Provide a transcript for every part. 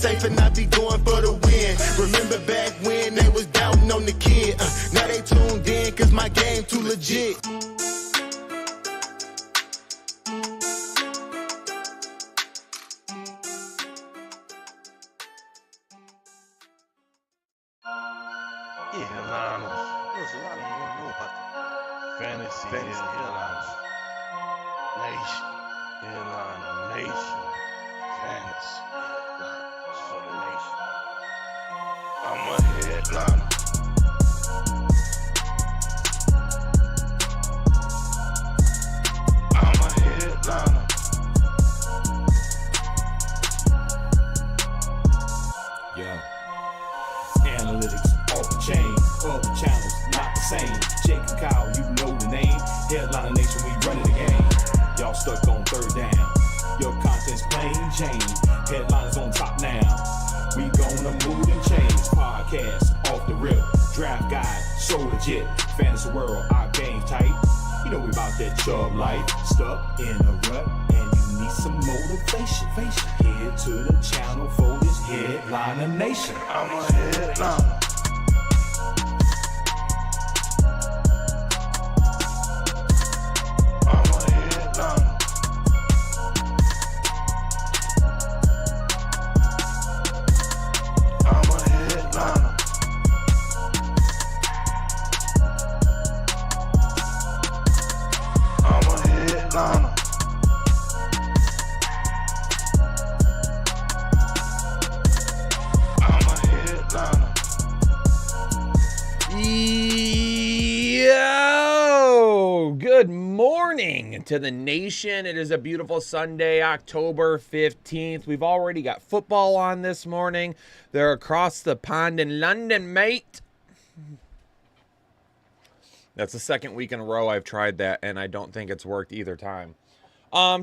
safe and I be going for the win. Remember back when they was doubting on the kid. Now they tuned in cause my game too legit. There's a lot of you don't know about the fantasy headlines. Nation. Headline Nation. Fantasy headlines for the nation. I'm a headliner. I'm a headliner. Yeah. Analytics off the chain, other channels not the same. Jake and Kyle, you know the name. Headliner Nation, we running the game. Y'all stuck on third down. Your content's plain Jane. Headliners on top now. We gonna move and change. Podcast off the rip. Draft guide, so legit. Fantasy world, our game tight. You know we about that chub life. Stuck in a rut and you need some motivation. Head to the channel for this Headliner Nation. I'm a headliner. Good morning to the nation. It is a beautiful Sunday, October 15th. We've already got football on this morning. They're across the pond in London, mate. That's the second week in a row I've tried that, and I don't think it's worked either time.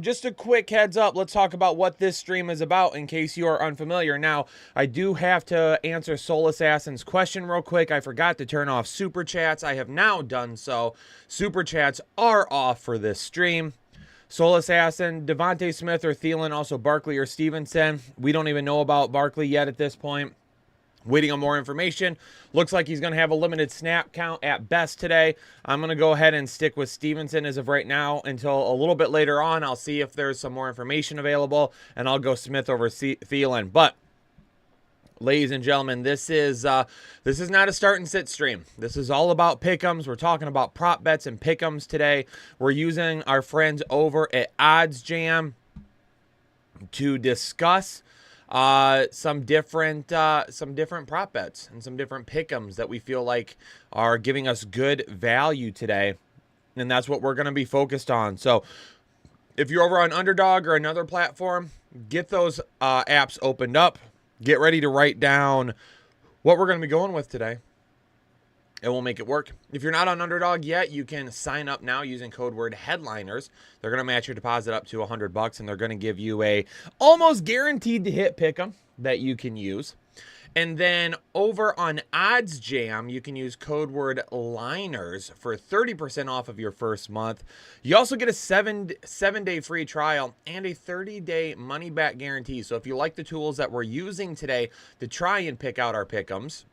Just a quick heads up. Let's talk about what this stream is about in case you are unfamiliar. Now, I do have to answer Soul Assassin's question real quick. I forgot to turn off Super Chats. I have now done so. Super Chats are off for this stream. Soul Assassin, Devontae Smith or Thielen, also Barkley or Stevenson. We don't even know about Barkley yet at this point. Waiting on more information. Looks like he's going to have a limited snap count at best today. I'm going to go ahead and stick with Stevenson as of right now until a little bit later on. I'll see if there's some more information available, and I'll go Smith over Thielen. But, ladies and gentlemen, this is not a start and sit stream. This is all about pick'ems. We're talking about prop bets and pick'ems today. We're using our friends over at OddsJam to discuss some different prop bets and some different pick'ems that we feel like are giving us good value today, and that's what we're going to be focused on. So if you're over on Underdog or another platform, get those apps opened up. Get ready to write down what we're going to be going with today, and we'll make it work. If you're not on Underdog yet, you can sign up now using code word headliners. They're going to match your deposit up to $100, and they're going to give you a almost guaranteed to hit pick'em that you can use. And then over on OddsJam, you can use code word liners for 30% off of your first month. You also get a seven-day free trial and a 30-day money-back guarantee. So if you like the tools that we're using today to try and pick out our pick'ems,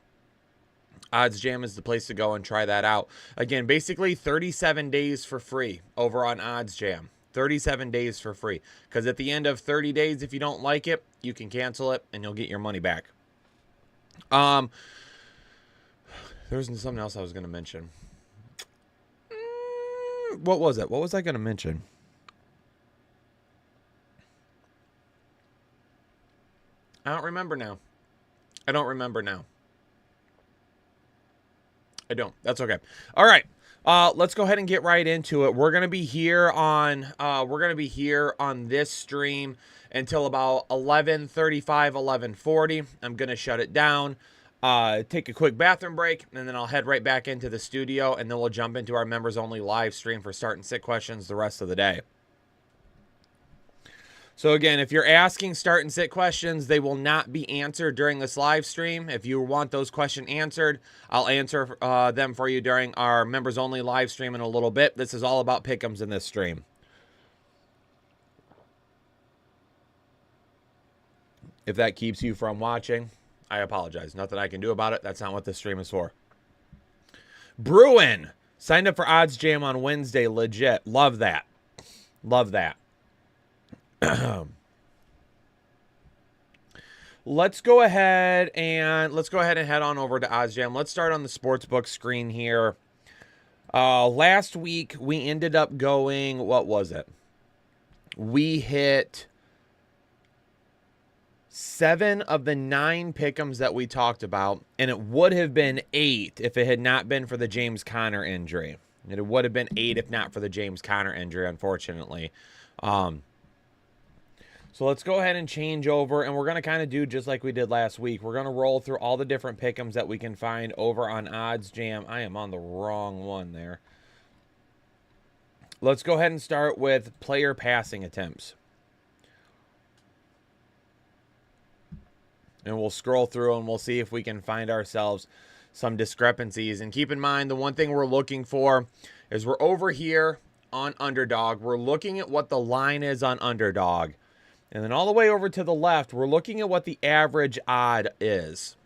OddsJam is the place to go and try that out. Again, basically 37 days for free over on OddsJam. 37 days for free. Because at the end of 30 days, if you don't like it, you can cancel it and you'll get your money back. There was something else I was going to mention. What was it? What was I going to mention? I don't remember now. I don't. That's okay. All right. Let's go ahead and get right into it. We're gonna be here on this stream until about 11:35, 11:40. I'm gonna shut it down, take a quick bathroom break, and then I'll head right back into the studio, and then we'll jump into our members only live stream for start and sit questions the rest of the day. So again, if you're asking start and sit questions, they will not be answered during this live stream. If you want those questions answered, I'll answer them for you during our members only live stream in a little bit. This is all about pick'ems in this stream. If that keeps you from watching, I apologize. Nothing I can do about it. That's not what this stream is for. Bruin signed up for OddsJam on Wednesday. Legit. Love that. Love that. Let's go ahead and head on over to OddsJam. Let's start on the sportsbook screen here. Last week we ended up going, what was it? We hit 7 of the 9 pick'ems that we talked about, and it would have been 8 if it had not been for the James Conner injury. It would have been 8 if not for the James Conner injury, unfortunately. So let's go ahead and change over, and we're going to kind of do just like we did last week. We're going to roll through all the different pick'ems that we can find over on OddsJam. I am on the wrong one there. Let's go ahead and start with player passing attempts. And we'll scroll through and we'll see if we can find ourselves some discrepancies. And keep in mind, the one thing we're looking for is we're over here on Underdog. We're looking at what the line is on Underdog. And then all the way over to the left, we're looking at what the average odd is.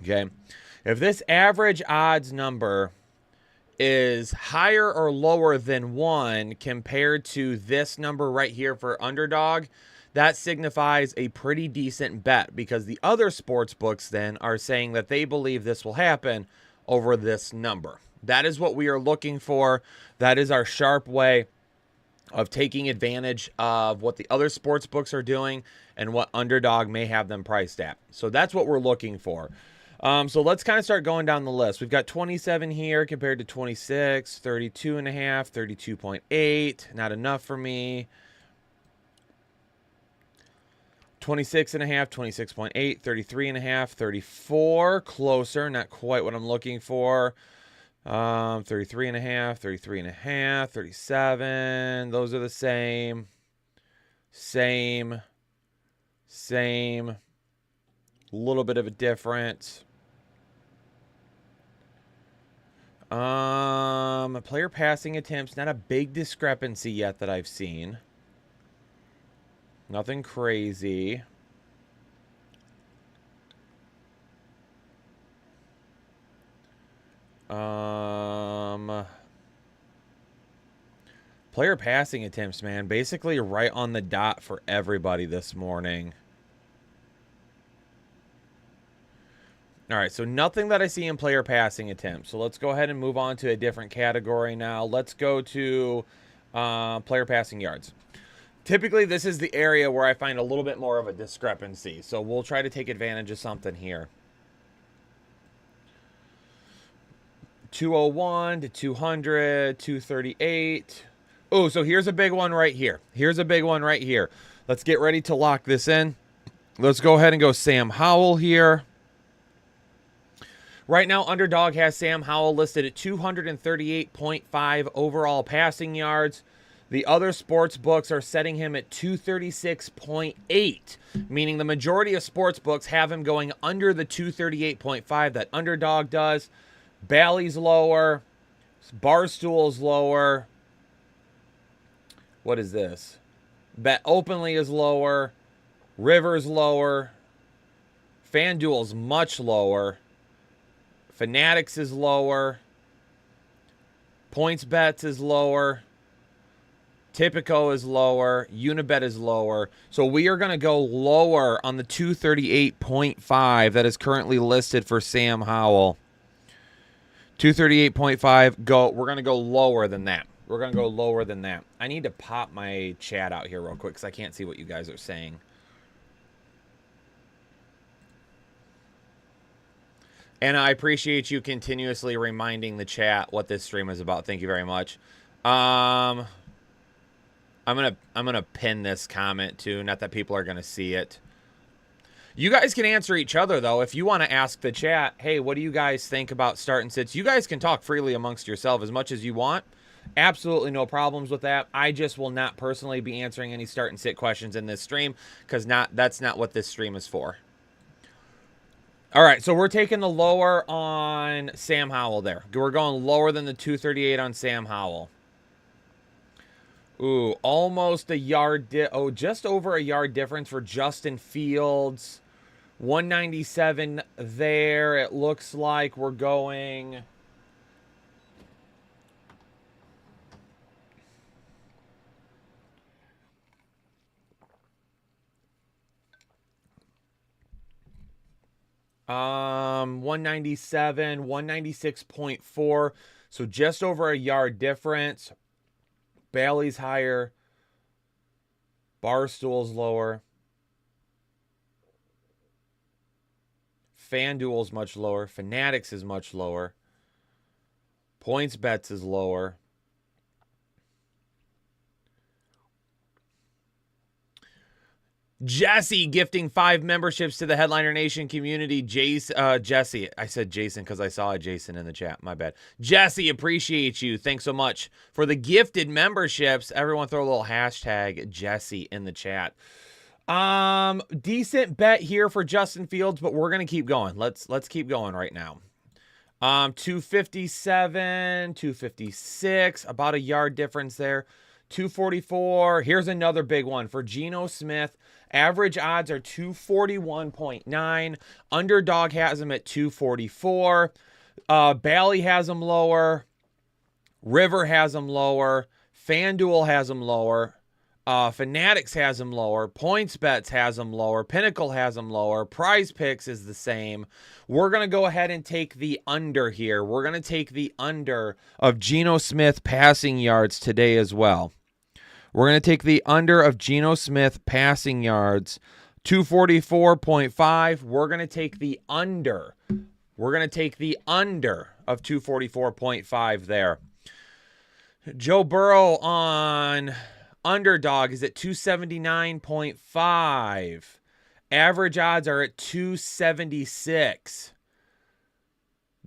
Okay. If this average odds number is higher or lower than 1 compared to this number right here for Underdog, that signifies a pretty decent bet, because the other sports books then are saying that they believe this will happen over this number. That is what we are looking for. That is our sharp way of taking advantage of what the other sports books are doing and what Underdog may have them priced at. So that's what we're looking for. So let's kind of start going down the list. We've got 27 here compared to 26, 32.5, 32.8. Not enough for me. 26.5, 26.8, 33.5, 34. Closer, not quite what I'm looking for. 33.5, 33.5, 37. Those are the same. Same. A little bit of a difference. Player passing attempts, not a big discrepancy yet that I've seen. Nothing crazy. Player passing attempts, man, basically right on the dot for everybody this morning. All right, so nothing that I see in player passing attempts. So let's go ahead and move on to a different category now. Let's go to player passing yards. Typically, this is the area where I find a little bit more of a discrepancy. So we'll try to take advantage of something here. 201 to 200, 238. Oh, so here's a big one right here. Here's a big one right here. Let's get ready to lock this in. Let's go ahead and go Sam Howell here. Right now, Underdog has Sam Howell listed at 238.5 overall passing yards. The other sports books are setting him at 236.8, meaning the majority of sports books have him going under the 238.5 that Underdog does. Bally's lower. Barstool's lower. What is this? Bet Openly is lower. River's lower. FanDuel's much lower. Fanatics is lower. Points Bets is lower. Tipico is lower. Unibet is lower. So we are going to go lower on the 238.5 that is currently listed for Sam Howell. 238.5. Go. We're going to go lower than that. We're going to go lower than that. I need to pop my chat out here real quick because I can't see what you guys are saying. And I appreciate you continuously reminding the chat what this stream is about. Thank you very much. I'm gonna pin this comment too. Not that people are gonna see it. You guys can answer each other though. If you want to ask the chat, hey, what do you guys think about start and sits? You guys can talk freely amongst yourself as much as you want. Absolutely no problems with that. I just will not personally be answering any start and sit questions in this stream because that's not what this stream is for. All right, so we're taking the lower on Sam Howell there. We're going lower than the 238 on Sam Howell. Ooh, almost a yard. Just over a yard difference for Justin Fields. 197 there. It looks like we're going. Um, 197, 196.4. So just over a yard difference. Bailey's higher. Barstool's lower. FanDuel's much lower. Fanatics is much lower. PointsBets is lower. Jesse gifting 5 memberships to the Headliner Nation community. Jesse. I said Jason because I saw a Jason in the chat. My bad. Jesse, appreciate you. Thanks so much for the gifted memberships. Everyone throw a little hashtag Jesse in the chat. Decent bet here for Justin Fields, but we're gonna keep going. Let's keep going right now. 257, 256, about a yard difference there. 244. Here's another big one for Geno Smith. Average odds are 241.9. Underdog has him at 244. Bally has him lower. River has him lower. FanDuel has him lower. Fanatics has him lower. PointsBets has him lower. Pinnacle has him lower. Prize Picks is the same. We're going to go ahead and take the under here. We're going to take the under of Geno Smith passing yards today as well. We're going to take the under of Geno Smith passing yards, 244.5. We're going to take the under. We're going to take the under of 244.5 there. Joe Burrow on Underdog is at 279.5. Average odds are at 276.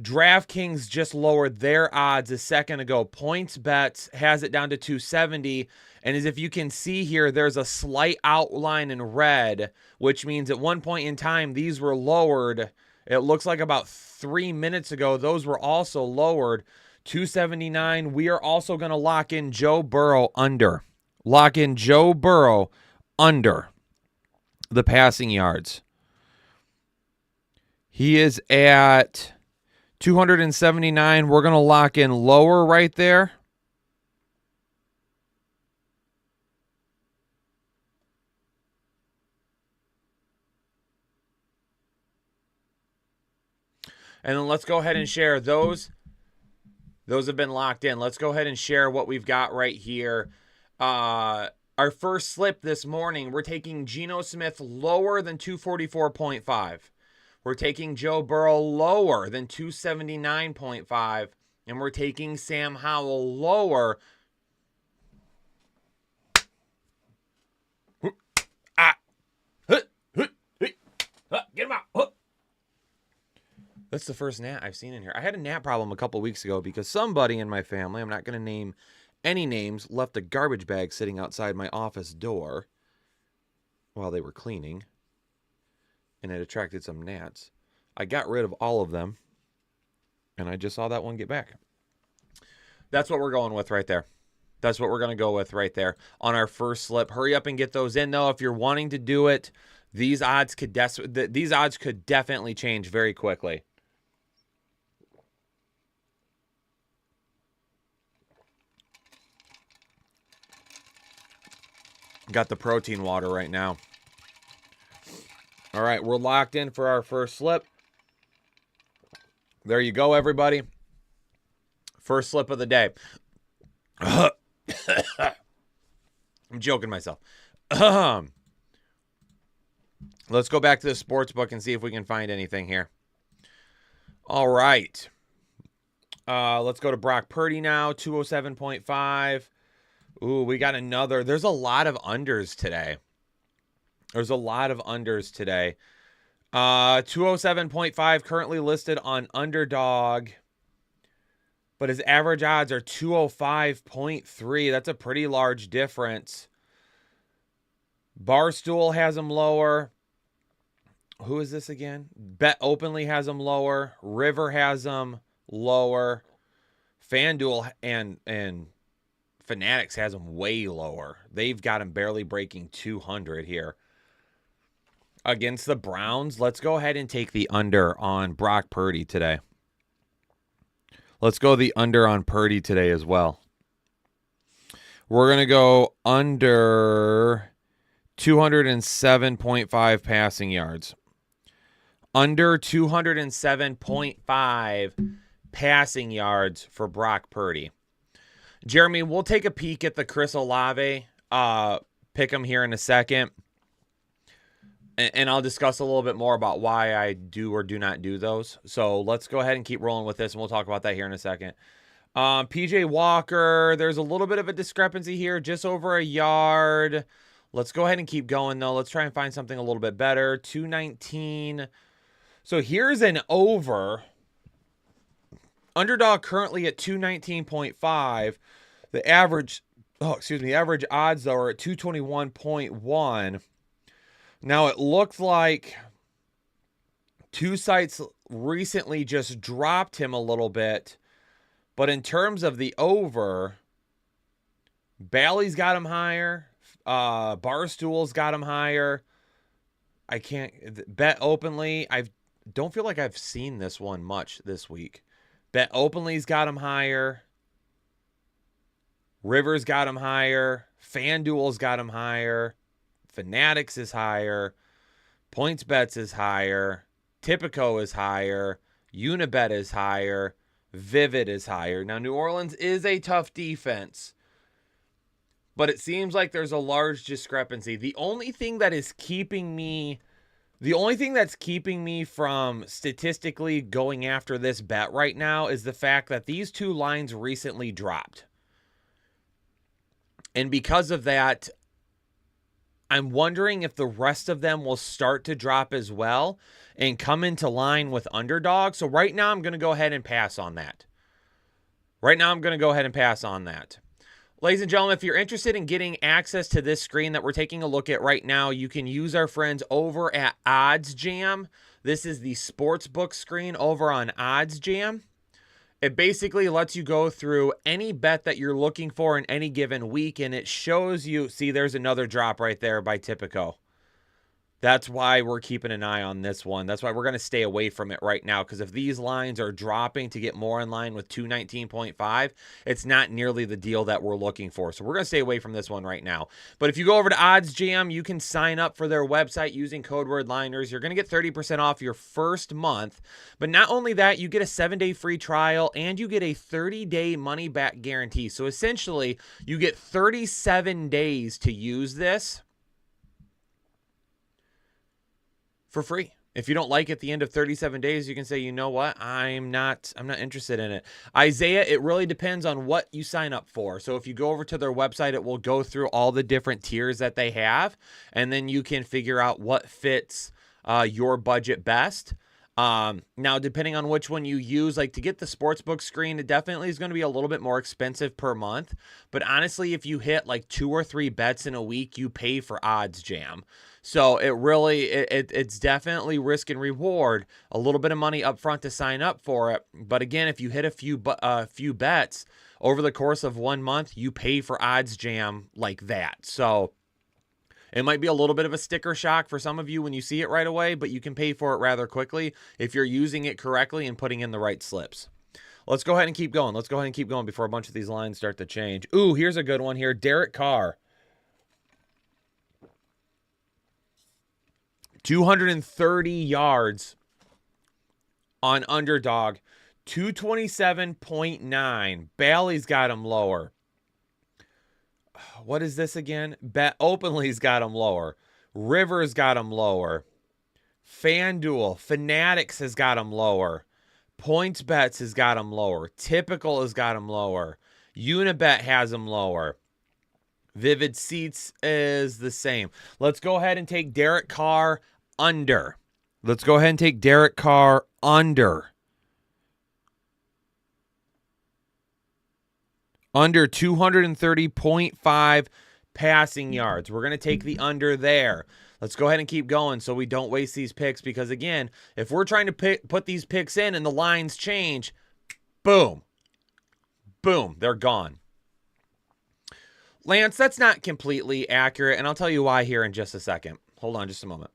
DraftKings just lowered their odds a second ago. PointsBets has it down to 270. And as if you can see here, there's a slight outline in red, which means at one point in time, these were lowered. It looks like about 3 minutes ago, those were also lowered. 279. We are also going to lock in Joe Burrow under. Lock in Joe Burrow under the passing yards. He is at 279. We're going to lock in lower right there. And then let's go ahead and share those. Those have been locked in. Let's go ahead and share what we've got right here. Our first slip this morning, we're taking Geno Smith lower than 244.5. We're taking Joe Burrow lower than 279.5. And we're taking Sam Howell lower. Get him out. That's the first gnat I've seen in here. I had a gnat problem a couple weeks ago because somebody in my family, I'm not going to name any names, left a garbage bag sitting outside my office door while they were cleaning, and it attracted some gnats. I got rid of all of them, and I just saw that one get back. That's what we're going with right there. That's what we're going to go with right there on our first slip. Hurry up and get those in, though. If you're wanting to do it, these odds could definitely change very quickly. Got the protein water right now. All right, we're locked in for our first slip. There you go, everybody. First slip of the day. I'm joking myself. Let's go back to the sports book and see if we can find anything here. All right. Let's go to Brock Purdy now, 207.5. Ooh, we got another. There's a lot of unders today. 207.5 currently listed on Underdog, but his average odds are 205.3. That's a pretty large difference. Barstool has him lower. Who is this again? Bet Openly has him lower. River has him lower. FanDuel and Fanatics has him way lower. They've got him barely breaking 200 here. Against the Browns, let's go ahead and take the under on Brock Purdy today. Let's go the under on Purdy today as well. We're going to go under 207.5 passing yards. Under 207.5 passing yards for Brock Purdy. Jeremy, we'll take a peek at the Chris Olave pick 'em here in a second. And I'll discuss a little bit more about why I do or do not do those. So let's go ahead and keep rolling with this, and we'll talk about that here in a second. PJ Walker, there's a little bit of a discrepancy here, just over a yard. Let's go ahead and keep going, though. Let's try and find something a little bit better. 219. So here's an over. Underdog currently at 219.5. The average, average odds, though, are at 221.1. Now, it looked like two sites recently just dropped him a little bit. But in terms of the over, Bally's got him higher. Barstool's got him higher. I can't bet openly. I don't feel like I've seen this one much this week. Bet openly's got him higher. Rivers got him higher. FanDuel's got him higher. Fanatics is higher. PointsBets is higher. Tipico is higher. Unibet is higher. Vivid is higher. Now, New Orleans is a tough defense, but it seems like there's a large discrepancy. The only thing that's keeping me from statistically going after this bet right now is the fact that these two lines recently dropped. And because of that, I'm wondering if the rest of them will start to drop as well and come into line with Underdog. So right now I'm going to go ahead and pass on that. Ladies and gentlemen, if you're interested in getting access to this screen that we're taking a look at right now, you can use our friends over at OddsJam. This is the sportsbook screen over on OddsJam. It basically lets you go through any bet that you're looking for in any given week, and it shows you, see, there's another drop right there by Tipico. That's why we're keeping an eye on this one. That's why we're going to stay away from it right now, because if these lines are dropping to get more in line with 219.5, it's not nearly the deal that we're looking for. So we're going to stay away from this one right now. But if you go over to OddsJam, you can sign up for their website using code word Liners. You're going to get 30% off your first month. But not only that, you get a 7-day free trial and you get a 30-day money-back guarantee. So essentially, you get 37 days to use this for free. If you don't like it at the end of 37 days, you can say, you know what, I'm not interested in it. Isaiah, it really depends on what you sign up for. So if you go over to their website, it will go through all the different tiers that they have, and then you can figure out what fits your budget best. Now, depending on which one you use, like to get the sportsbook screen, it definitely is going to be a little bit more expensive per month. But honestly, if you hit like 2 or 3 bets in a week, you pay for OddsJam. So it really, it's definitely risk and reward, a little bit of money up front to sign up for it. But again, if you hit a few bets over the course of 1 month, you pay for OddsJam like that. So it might be a little bit of a sticker shock for some of you when you see it right away, but you can pay for it rather quickly if you're using it correctly and putting in the right slips. Let's go ahead and keep going. Before a bunch of these lines start to change. Ooh, here's a good one here. Derek Carr. 230 yards on Underdog. 227.9. Bally's got him lower. What is this again? Bet Openly's got him lower. Rivers got him lower. FanDuel, Fanatics has got him lower. PointsBets has got him lower. Typical has got him lower. Unibet has him lower. Vivid Seats is the same. Let's go ahead and take Derek Carr under. Under 230.5 passing yards. We're going to take the under there. Let's go ahead and keep going so we don't waste these picks, because again, if we're trying to put these picks in and the lines change, boom, they're gone. Lance, that's not completely accurate, and I'll tell you why here in just a second. Hold on just a moment.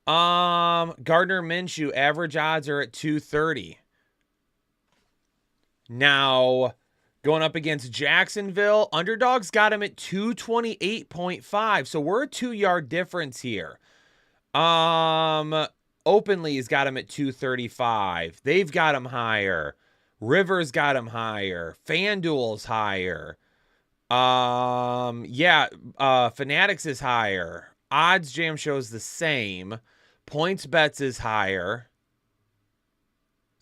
Gardner Minshew, average odds are at 230. Now, going up against Jacksonville, underdogs got him at 228.5. So we're a 2-yard difference here. Openly's got him at 235. They've got him higher. Rivers got him higher. FanDuel's higher. Fanatics is higher. OddsJam shows the same. PointsBets is higher.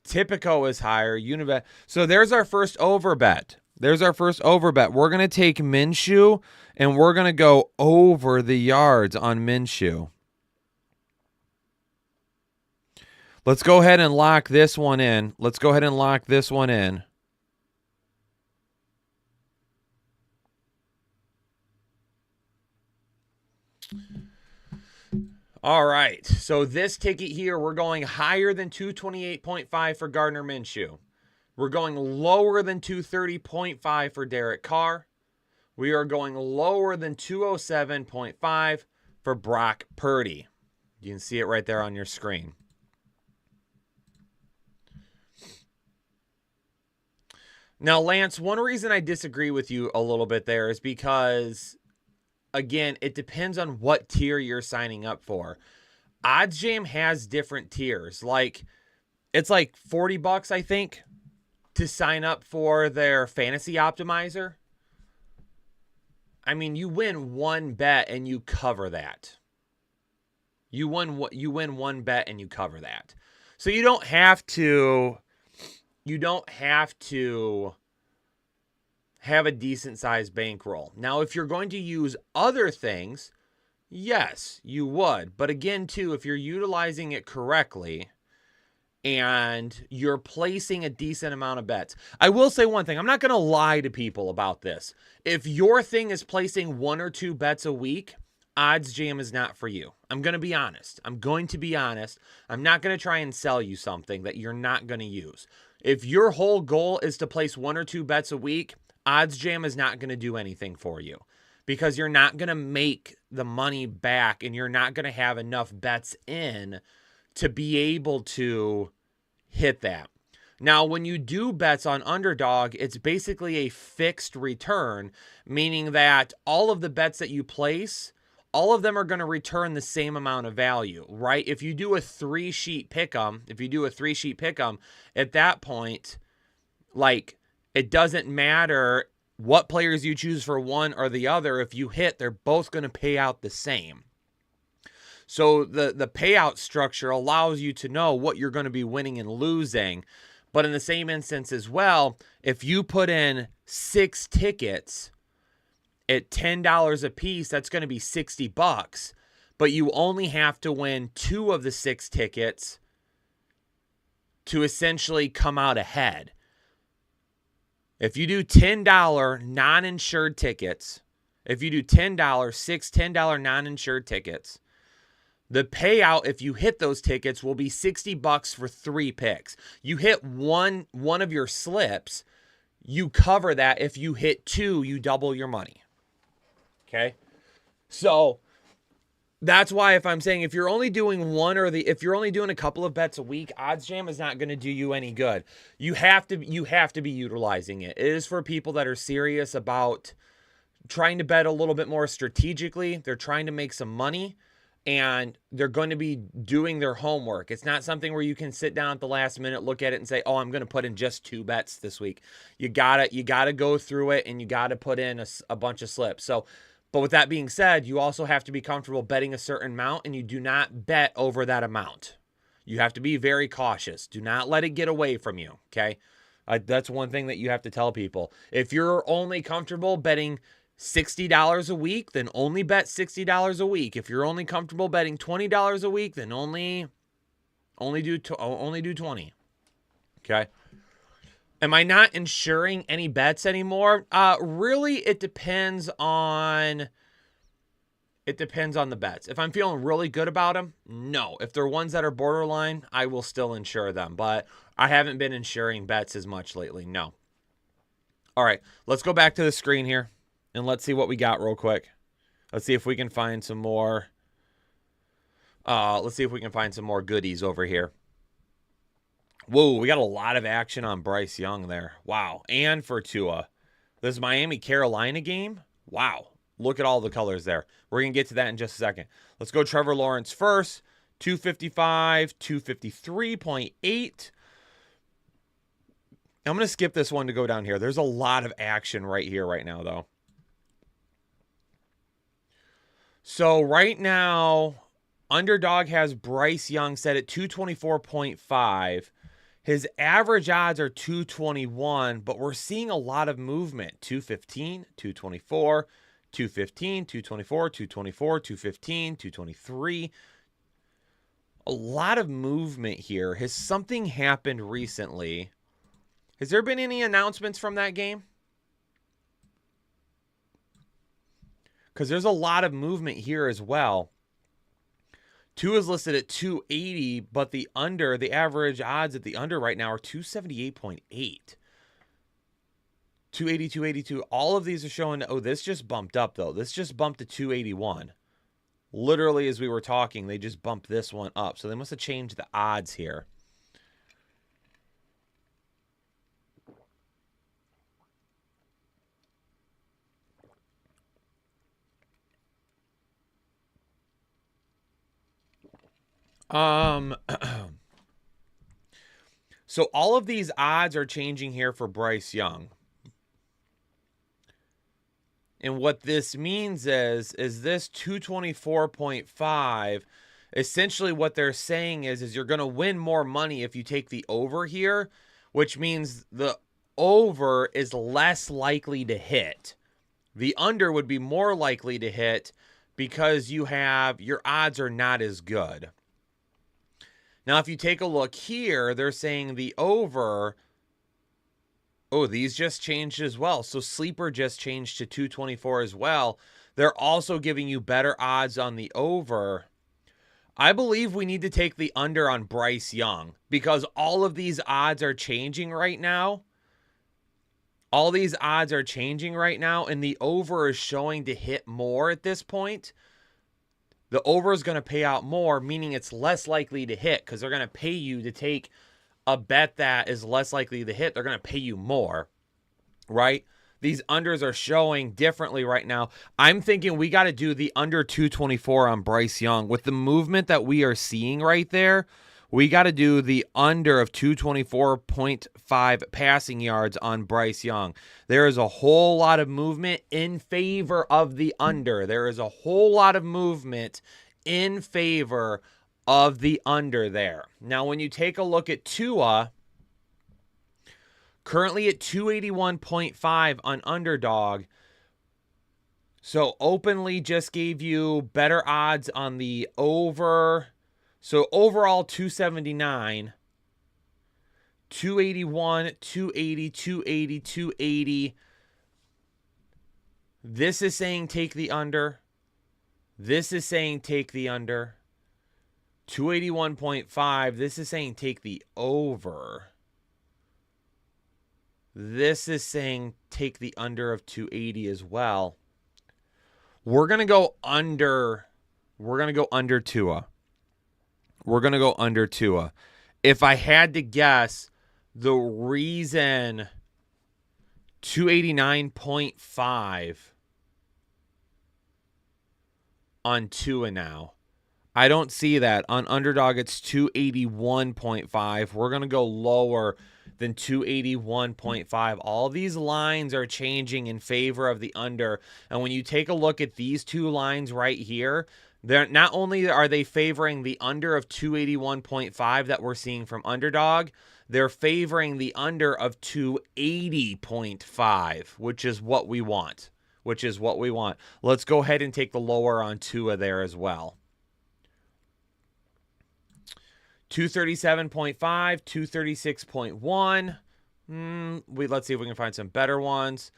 Tipico is higher. Unibet. So there's our first over bet. We're going to take Minshew, and we're going to go over the yards on Minshew. Let's go ahead and lock this one in. All right, so this ticket here, we're going higher than 228.5 for Gardner Minshew. We're going lower than 230.5 for Derek Carr. We are going lower than 207.5 for Brock Purdy. You can see it right there on your screen. Now, Lance, one reason I disagree with you a little bit there is because, again, it depends on what tier you're signing up for. OddsJam has different tiers. Like, it's like $40, I think, to sign up for their fantasy optimizer. I mean, you win one bet and you cover that. You win one bet and you cover that. So you don't have to have a decent sized bankroll. Now, if you're going to use other things, yes, you would. But again, too, if you're utilizing it correctly and you're placing a decent amount of bets. I will say one thing. I'm not going to lie to people about this. If your thing is placing 1 or 2 bets a week, OddsJam is not for you. I'm going to be honest. I'm not going to try and sell you something that you're not going to use. If your whole goal is to place 1 or 2 bets a week, OddsJam is not going to do anything for you because you're not going to make the money back and you're not going to have enough bets in to be able to hit that. Now, when you do bets on Underdog, it's basically a fixed return, meaning that all of the bets that you place, all of them are going to return the same amount of value, right? If you do a 3-sheet pick'em, at that point, like, it doesn't matter what players you choose for one or the other. If you hit, they're both going to pay out the same. So the payout structure allows you to know what you're going to be winning and losing. But in the same instance as well, if you put in 6 tickets at $10 a piece, that's going to be $60. But you only have to win 2 of the 6 tickets to essentially come out ahead. If you do $10 non-insured tickets, six $10 non-insured tickets, the payout, if you hit those tickets, will be $60 for 3 picks. You hit one of your slips, you cover that. If you hit 2, you double your money. Okay? So that's why if I'm saying if you're only doing if you're only doing a couple of bets a week, OddsJam is not going to do you any good. You have to be utilizing it. It is for people that are serious about trying to bet a little bit more strategically. They're trying to make some money and they're going to be doing their homework. It's not something where you can sit down at the last minute, look at it and say, "Oh, I'm going to put in just 2 bets this week." You got to go through it and you got to put in a bunch of slips. So, but with that being said, you also have to be comfortable betting a certain amount, and you do not bet over that amount. You have to be very cautious. Do not let it get away from you, okay? That's one thing that you have to tell people. If you're only comfortable betting $60 a week, then only bet $60 a week. If you're only comfortable betting $20 a week, then only do 20. Okay? Am I not insuring any bets anymore? Really, it depends on the bets. If I'm feeling really good about them, no. If they're ones that are borderline, I will still insure them. But I haven't been insuring bets as much lately, no. All right, let's go back to the screen here. And let's see what we got real quick. Let's see if we can find some more. Let's see if we can find some more goodies over here. Whoa, we got a lot of action on Bryce Young there. Wow. And for Tua. This Miami-Carolina game. Wow. Look at all the colors there. We're going to get to that in just a second. Let's go Trevor Lawrence first. 255, 253.8. I'm going to skip this one to go down here. There's a lot of action right here right now, though. So right now, Underdog has Bryce Young set at 224.5. His average odds are 221, but we're seeing a lot of movement. 215, 224, 215, 224, 224, 215, 223. A lot of movement here. Has something happened recently? Has there been any announcements from that game? Because there's a lot of movement here as well. 2 is listed at 280, but the average odds at the under right now are 278.8. 280, 282. All of these are showing, oh, this just bumped up, though. This just bumped to 281. Literally, as we were talking, they just bumped this one up. So they must have changed the odds here. So all of these odds are changing here for Bryce Young. And what this means is this 224.5, essentially what they're saying is you're going to win more money if you take the over here, which means the over is less likely to hit. The under would be more likely to hit because your odds are not as good. Now, if you take a look here, they're saying the over, oh, these just changed as well. So Sleeper just changed to 224 as well. They're also giving you better odds on the over. I believe we need to take the under on Bryce Young because all of these odds are changing right now. All these odds are changing right now, and the over is showing to hit more at this point. The over is going to pay out more, meaning it's less likely to hit because they're going to pay you to take a bet that is less likely to hit. They're going to pay you more, right? These unders are showing differently right now. I'm thinking we got to do the under 224 on Bryce Young. With the movement that we are seeing right there, we got to do the under of 224.5 passing yards on Bryce Young. There is a whole lot of movement in favor of the under. There is a whole lot of movement in favor of the under there. Now, when you take a look at Tua, currently at 281.5 on Underdog. So openly just gave you better odds on the over. So overall 279, 281, 280, 280, 280. This is saying take the under. This is saying take the under. 281.5. This is saying take the over. This is saying take the under of 280 as well. We're going to go under. We're going to go under Tua. We're going to go under Tua. If I had to guess, the reason 289.5 on Tua now. I don't see that. On Underdog, it's 281.5. We're going to go lower than 281.5. All these lines are changing in favor of the under. And when you take a look at these two lines right here, they're not only are they favoring the under of 281.5 that we're seeing from Underdog, they're favoring the under of 280.5, which is what we want. Let's go ahead and take the lower on Tua there as well. 237.5, 236.1. Let's see if we can find some better ones.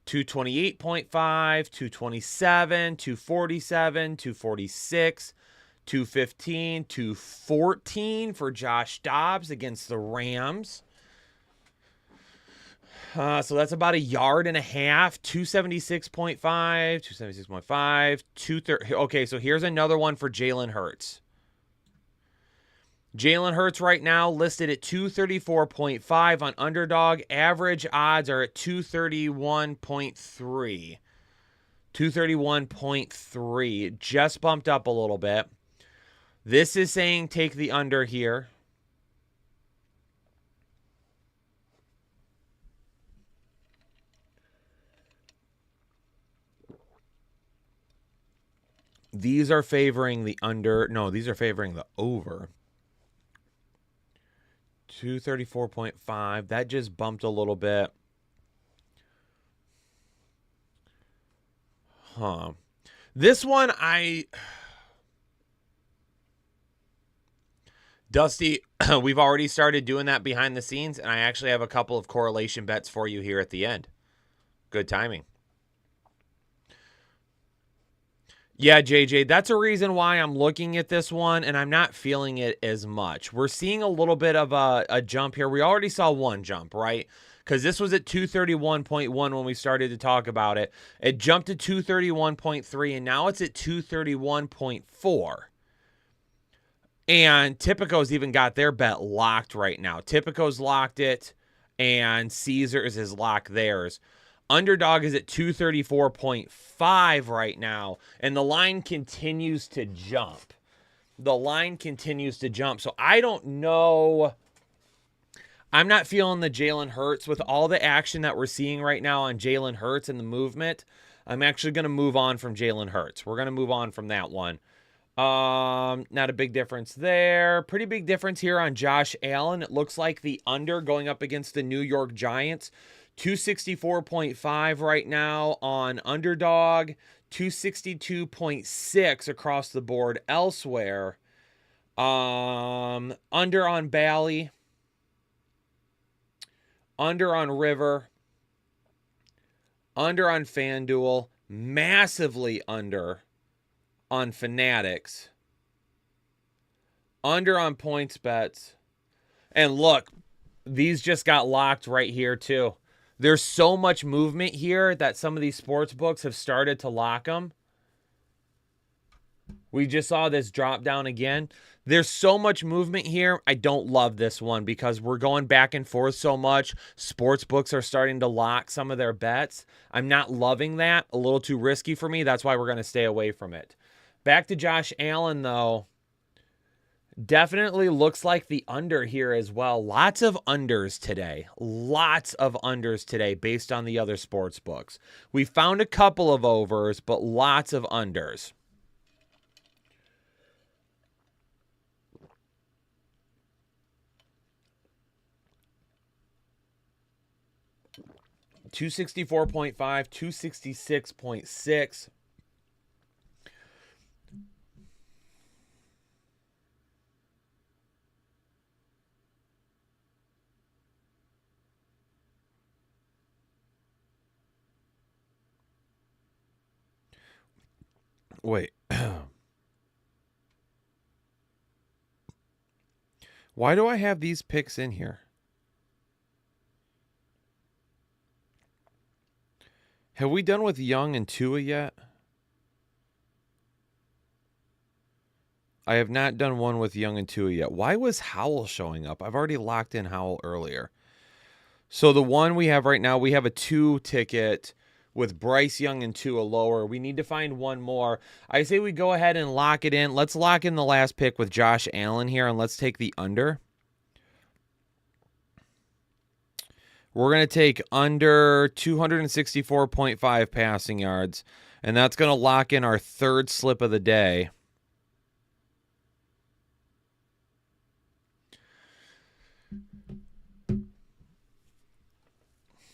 228.5, 227, 247, 246, 215, 214 for Josh Dobbs against the Rams. So that's about a yard and a half. 276.5, 276.5, 230. Okay, so here's another one for Jalen Hurts. Jalen Hurts right now listed at 234.5 on Underdog. Average odds are at 231.3. 231.3. Just bumped up a little bit. This is saying take the under here. These are favoring the under. No, these are favoring the over. 234.5. That just bumped a little bit. Huh. This one, Dusty, we've already started doing that behind the scenes, and I actually have a couple of correlation bets for you here at the end. Good timing. Yeah, JJ, that's a reason why I'm looking at this one, and I'm not feeling it as much. We're seeing a little bit of a jump here. We already saw one jump, right? Because this was at 231.1 when we started to talk about it. It jumped to 231.3, and now it's at 231.4. And Tipico's even got their bet locked right now. Tipico's locked it, and Caesars has locked theirs. Underdog is at 234.5 right now, and the line continues to jump. The line continues to jump. So I don't know. I'm not feeling the Jalen Hurts with all the action that we're seeing right now on Jalen Hurts and the movement. I'm actually going to move on from Jalen Hurts. We're going to move on from that one. Not a big difference there. Pretty big difference here on Josh Allen. It looks like the under going up against the New York Giants. 264.5 right now on Underdog. 262.6 across the board elsewhere. Under on Bally. Under on River. Under on FanDuel. Massively under on Fanatics. Under on PointsBets. And look, these just got locked right here too. There's so much movement here that some of these sports books have started to lock them. We just saw this drop down again. There's so much movement here. I don't love this one because we're going back and forth so much. Sports books are starting to lock some of their bets. I'm not loving that. A little too risky for me. That's why we're going to stay away from it. Back to Josh Allen, though. Definitely looks like the under here as well. Lots of unders today. Lots of unders today based on the other sports books. We found a couple of overs, but lots of unders. $264.5, 266.6. Wait. Why do I have these picks in here? Have we done with Young and Tua yet? I have not done one with Young and Tua yet. Why was Howell showing up? I've already locked in Howell earlier. So the one we have right now, we have a 2 ticket with Bryce Young and Tua lower. We need to find one more. I say we go ahead and lock it in. Let's lock in the last pick with Josh Allen here, and let's take the under. We're going to take under 264.5 passing yards, and that's going to lock in our third slip of the day.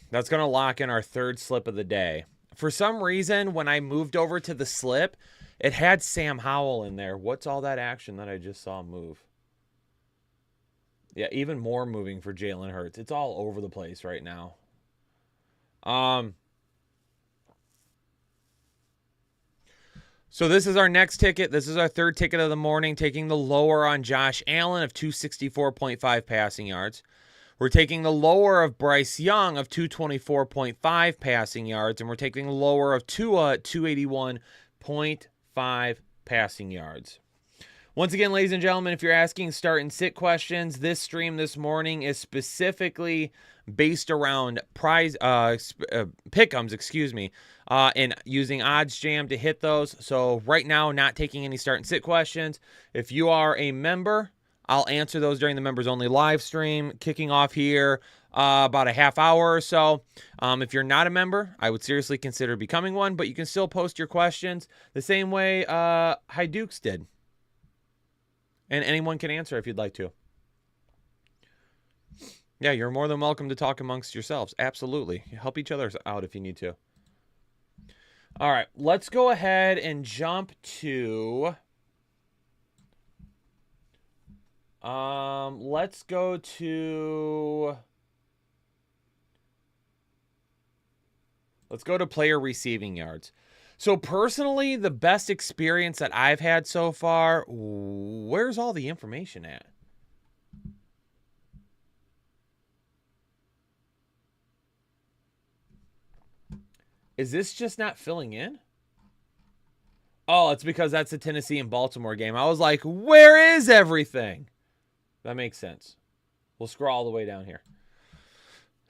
That's going to lock in our third slip of the day. For some reason, when I moved over to the slip, it had Sam Howell in there. What's all that action that I just saw move? Yeah, even more moving for Jalen Hurts. It's all over the place right now. So this is our next ticket. This is our third ticket of the morning, taking the lower on Josh Allen of 264.5 passing yards. We're taking the lower of Bryce Young of 224.5 passing yards, and we're taking the lower of Tua at 281.5 passing yards. Once again, ladies and gentlemen, if you're asking start and sit questions, this stream this morning is specifically based around pick'ems, and using OddsJam to hit those. So right now, not taking any start and sit questions. If you are a member, I'll answer those during the members only live stream, kicking off here about a half hour or so. If you're not a member, I would seriously consider becoming one, but you can still post your questions the same way High Dukes did. And anyone can answer if you'd like to. Yeah, you're more than welcome to talk amongst yourselves. Absolutely. Help each other out if you need to. All right, let's go ahead and jump to... let's go to player receiving yards. So personally, the best experience that I've had so far, where's all the information at? Is this just not filling in? Oh, it's because that's the Tennessee and Baltimore game. I was like, where is everything? That makes sense. We'll scroll all the way down here.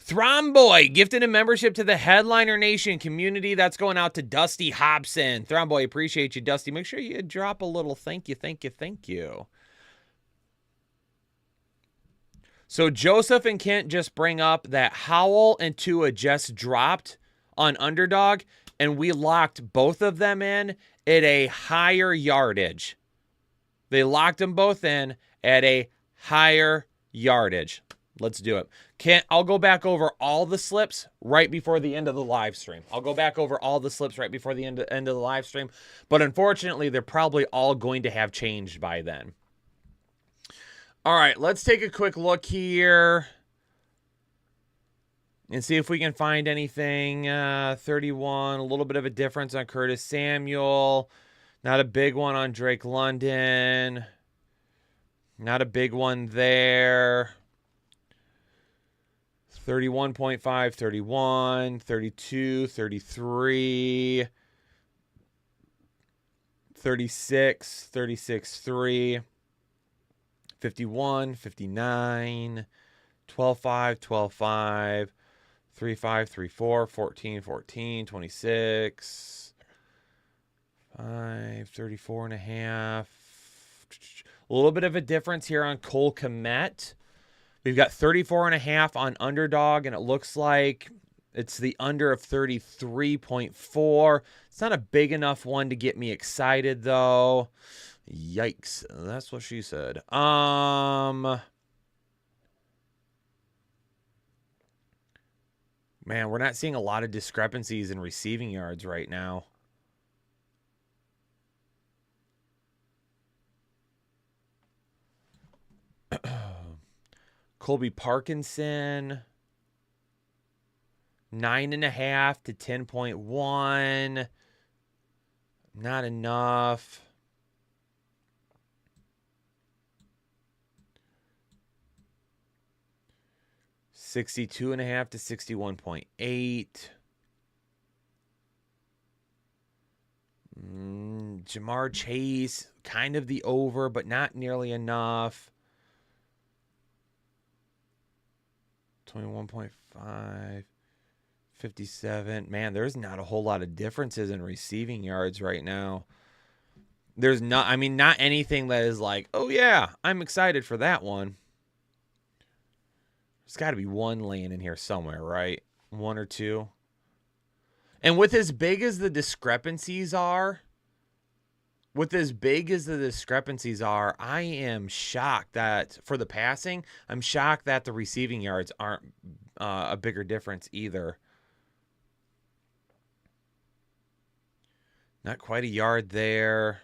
Thromboy gifted a membership to the Headliner Nation community. That's going out to Dusty Hobson. Thromboy, appreciate you, Dusty. Make sure you drop a little thank you, thank you, thank you. So Joseph and Kent just bring up that Howell and Tua just dropped on Underdog, and we locked both of them in at a higher yardage. They locked them both in at a higher yardage. Let's do it. I'll go back over all the slips right before the end of the live stream. But unfortunately, they're probably all going to have changed by then. All right, let's take a quick look here and see if we can find anything. 31, a little bit of a difference on Curtis Samuel. Not a big one on Drake London. Not a big one there. 31.5, 31, 32, 33, 36, 36, 3, 51, 59, 12, 5, 12, 5, 3, 5, 3, 4, 14, 14, 26, 5, 34 and a half. A little bit of a difference here on Cole Kmet. We've got 34 and a half on Underdog, and it looks like it's the under of 33.4. It's not a big enough one to get me excited, though. Yikes. That's what she said. Man, we're not seeing a lot of discrepancies in receiving yards right now. Colby Parkinson, 9.5 to 10.1. Not enough. $62.5 to 61.8. Jamar Chase, kind of the over, but not nearly enough. 21.5, 57. Man, there's not a whole lot of differences in receiving yards right now. There's not, I mean, not anything that is like, oh yeah, I'm excited for that one. There's got to be one laying in here somewhere, right? One or two. And with as big as the discrepancies are, I am shocked that for the passing, I'm shocked that the receiving yards aren't a bigger difference either. Not quite a yard there.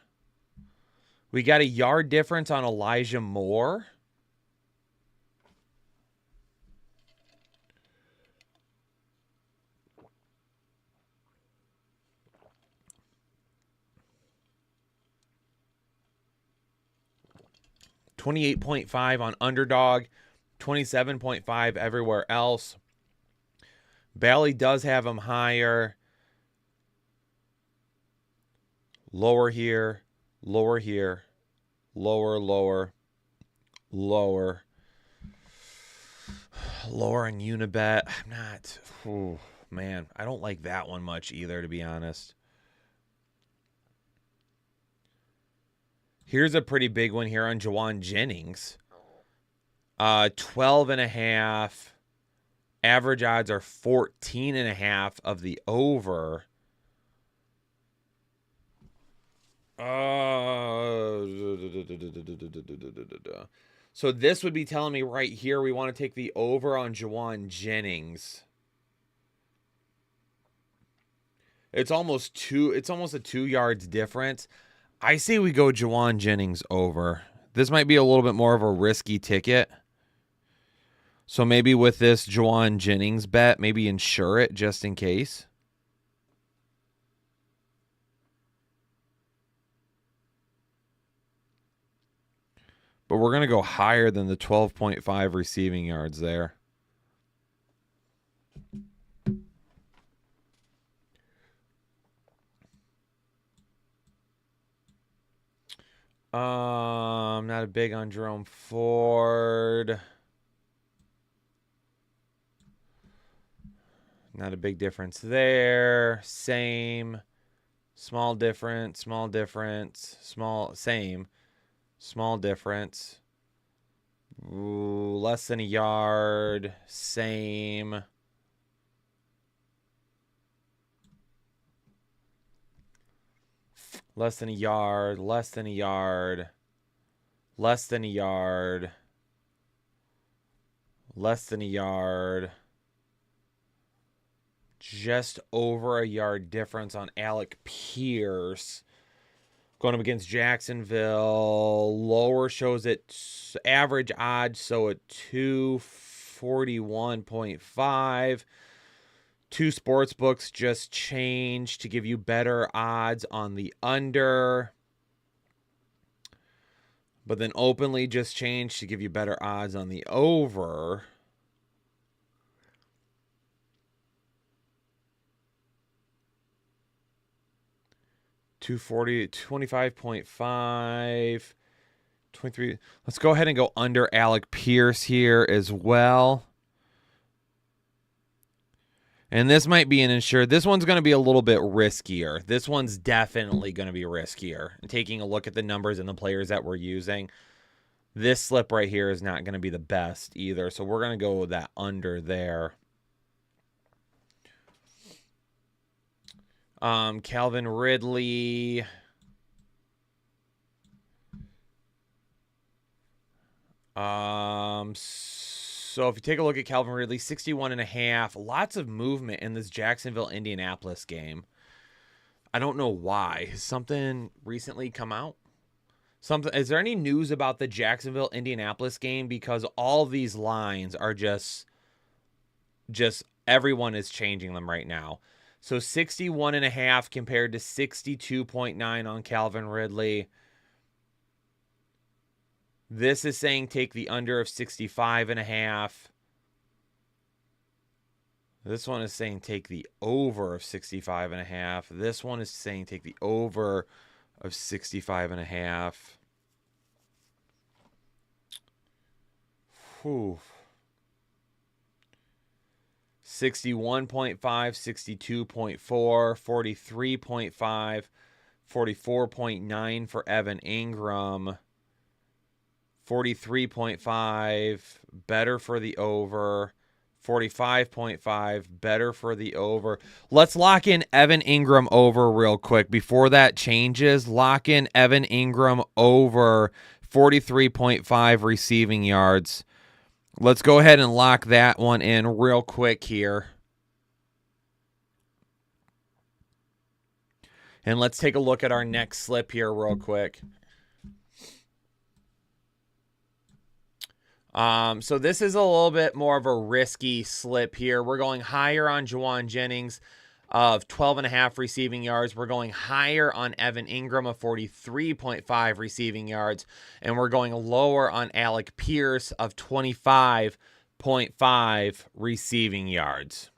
We got a yard difference on Elijah Moore. $28.5 on Underdog, 27.5 everywhere else. Bally does have him higher. Lower here, lower here, lower, lower, lower. Lower on Unibet. I'm not. Oh, man, I don't like that one much either, to be honest. Here's a pretty big one here on Juwan Jennings. 12.5. Average odds are 14.5 of the over. So this would be telling me right here we want to take the over on Juwan Jennings. It's almost a 2 yards difference. I say we go Juwan Jennings over. This might be a little bit more of a risky ticket. So maybe with this Juwan Jennings bet, maybe insure it just in case. But we're going to go higher than the 12.5 receiving yards there. I'm not big on Jerome Ford. Not a big difference there. Same. Small difference. Small difference. Same. Small difference. Ooh, less than a yard. Same. Less than a yard. Less than a yard. Less than a yard. Less than a yard. Just over a yard difference on Alec Pierce. Going up against Jacksonville. Lower shows it average odds, so at 241.5. Two sports books just changed to give you better odds on the under. But then openly just changed to give you better odds on the over. $240, 25.5, 23. Let's go ahead and go under Alec Pierce here as well. And this might be an insured. This one's going to be a little bit riskier. This one's definitely going to be riskier. And taking a look at the numbers and the players that we're using, this slip right here is not going to be the best either. So we're going to go with that under there. Calvin Ridley. So if you take a look at Calvin Ridley, 61.5, lots of movement in this Jacksonville-Indianapolis game. I don't know why. Has something recently come out? Is there any news about the Jacksonville-Indianapolis game? Because all of these lines are just everyone is changing them right now. So 61.5 compared to 62.9 on Calvin Ridley. This is saying take the under of 65.5. This one is saying take the over of 65.5. This one is saying take the over of 65.5. Whew. 61.5, 62.4, 43.5, 44.9 for Evan Ingram. 43.5, better for the over. 45.5, better for the over. Let's lock in Evan Ingram over real quick. Before that changes, lock in Evan Ingram over 43.5 receiving yards. Let's go ahead and lock that one in real quick here. And let's take a look at our next slip here real quick. So this is a little bit more of a risky slip here. We're going higher on Juwan Jennings. of 12.5 receiving yards. We're going higher on Evan Ingram of 43.5 receiving yards. And we're going lower on Alec Pierce of 25.5 receiving yards.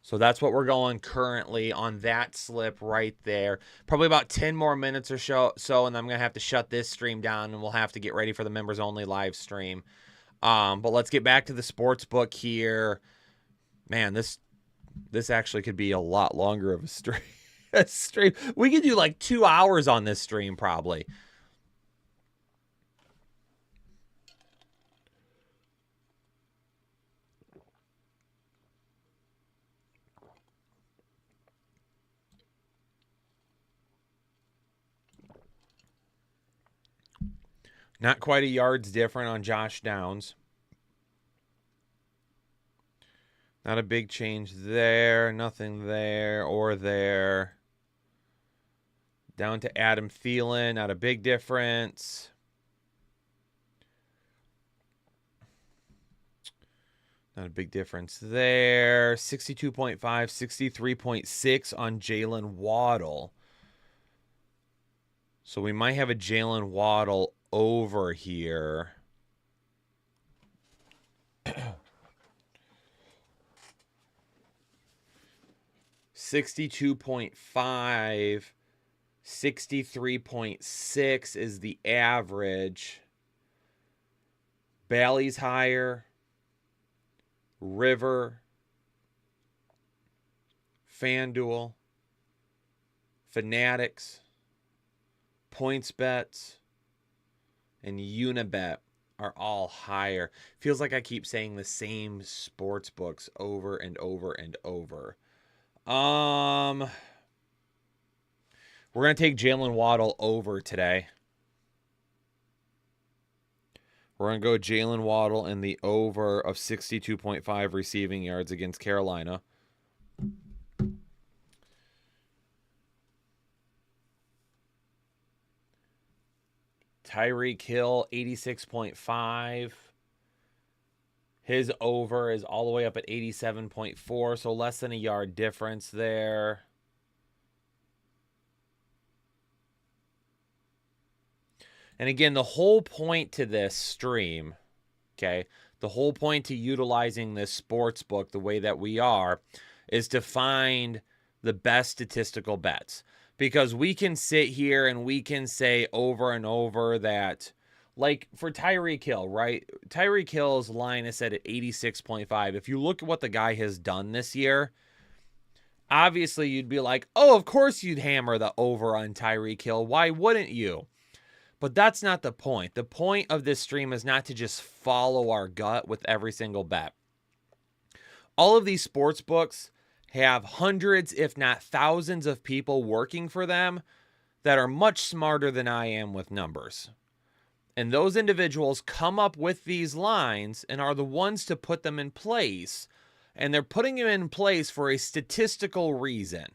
So that's what we're going currently on that slip right there. Probably about 10 more minutes or so, and I'm going to have to shut this stream down, and we'll have to get ready for the members-only live stream. But let's get back to the sports book here. Man, this actually could be a lot longer of a stream. We could do like 2 hours on this stream probably. Not quite a yard's different on Josh Downs. Not a big change there. Nothing there or there. Down to Adam Thielen. Not a big difference. Not a big difference there. 62.5, 63.6 on Jalen Waddle. So we might have a Jalen Waddle over here. 62.5, 63.6 is the average. Bally's higher. River. FanDuel. Fanatics. PointsBet. And Unibet are all higher. Feels like I keep saying the same sports books over and over and over. We're going to take Jalen Waddle over today. We're going to go Jalen Waddle in the over of 62.5 receiving yards against Carolina. Tyreek Hill, 86.5. His over is all the way up at 87.4, so less than a yard difference there. And again, the whole point to this stream, okay, the whole point to utilizing this sports book the way that we are is to find the best statistical bets. Because we can sit here and we can say over and over that, like for Tyreek Hill, right? Tyreek Hill's line is set at 86.5. If you look at what the guy has done this year, obviously you'd be like, oh, of course you'd hammer the over on Tyreek Hill. Why wouldn't you? But that's not the point. The point of this stream is not to just follow our gut with every single bet. All of these sports books have hundreds, if not thousands of people working for them that are much smarter than I am with numbers. And those individuals come up with these lines and are the ones to put them in place. And they're putting them in place for a statistical reason.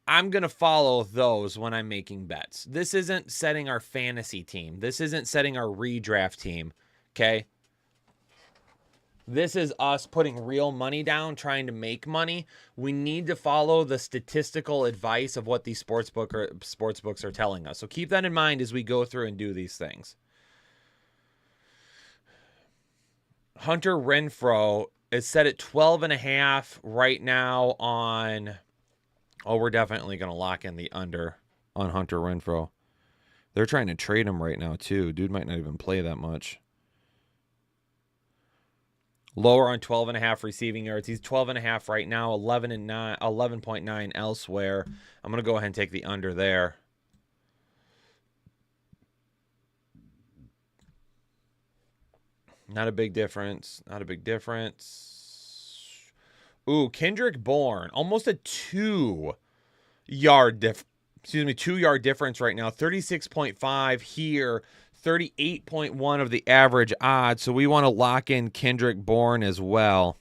I'm going to follow those when I'm making bets. This isn't setting our fantasy team. This isn't setting our redraft team. Okay? This is us putting real money down, trying to make money. We need to follow the statistical advice of what these sports books are telling us. So keep that in mind as we go through and do these things. Hunter Renfrow is set at 12.5 right now on... Oh, we're definitely going to lock in the under on Hunter Renfrow. They're trying to trade him right now, too. Dude might not even play that much. Lower on 12.5 receiving yards. He's 12.5 right now, 11.9 elsewhere. I'm going to go ahead and take the under there. Not a big difference. Not a big difference. Ooh, Kendrick Bourne. Almost a 2-yard difference right now. 36.5 here. 38.1 of the average odds. So we want to lock in Kendrick Bourne as well